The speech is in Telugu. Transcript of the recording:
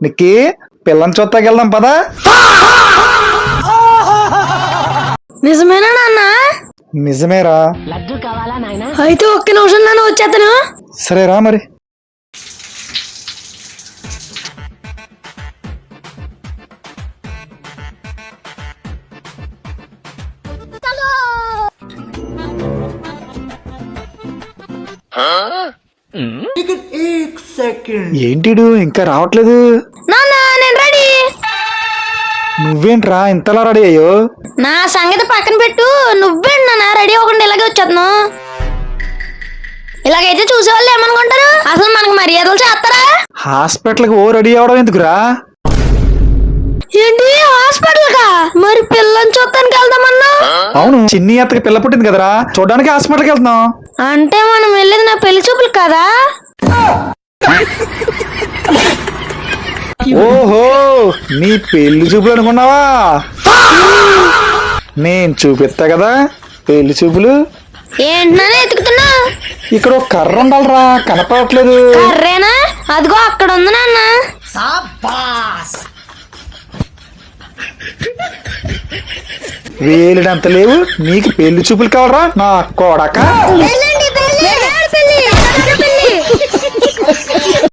నిక్కి పిల్లని చూస్తాకి వెళ్దాం పదా. నిజమేనా నాన్న? నిజమేరా. అయితే ఒక్క నిమిషం నాన్న వచ్చేతను. సరేరా మరి. ఏంటిడు ఇంకా రావట్లేదు? నాన్న నేను రెడీ. నువ్వేంట్రా ఇంతలా రెడీ అయ్యో? నా సంగతి పక్కన పెట్టు, నువ్వేంటి నాన్న రెడీ అవ్వకుండా ఇలాగే వచ్చేతను? ఇలాగైతే చూసేవాళ్ళు ఏమనుకుంటారు? అసలు మనకు మర్యాదలు చేస్తారా? హాస్పిటల్కి ఓ రెడీ అవడం ఎందుకురా? ఏంటి హాస్పిటల్ కా? మరి పిల్లని చూడటానికి వెళ్దామన్నా? అవును, చిన్ని అత్తకి పిల్ల పుట్టింది కదరా, చూడడానికి హాస్పిటల్కి వెళ్తున్నాం. అంటే మనం వెళ్ళేది నా పెళ్లి చూపులు కదా? ఓహో, నీ పెళ్లి చూపులు అనుకున్నావా? నేను చూపిస్తా కదా పెళ్లి చూపులు. ఏంటనే ఎతుకుతున్నా? ఇక్కడ ఒక కర్ర ఉండాలరా, కనపడట్లేదు. కర్రేనా? అదిగో అక్కడ ఉంది నాన్న. వేలిడంత లేవు, నీకు పెళ్లి చూపులు కావాలరా నా కొడక.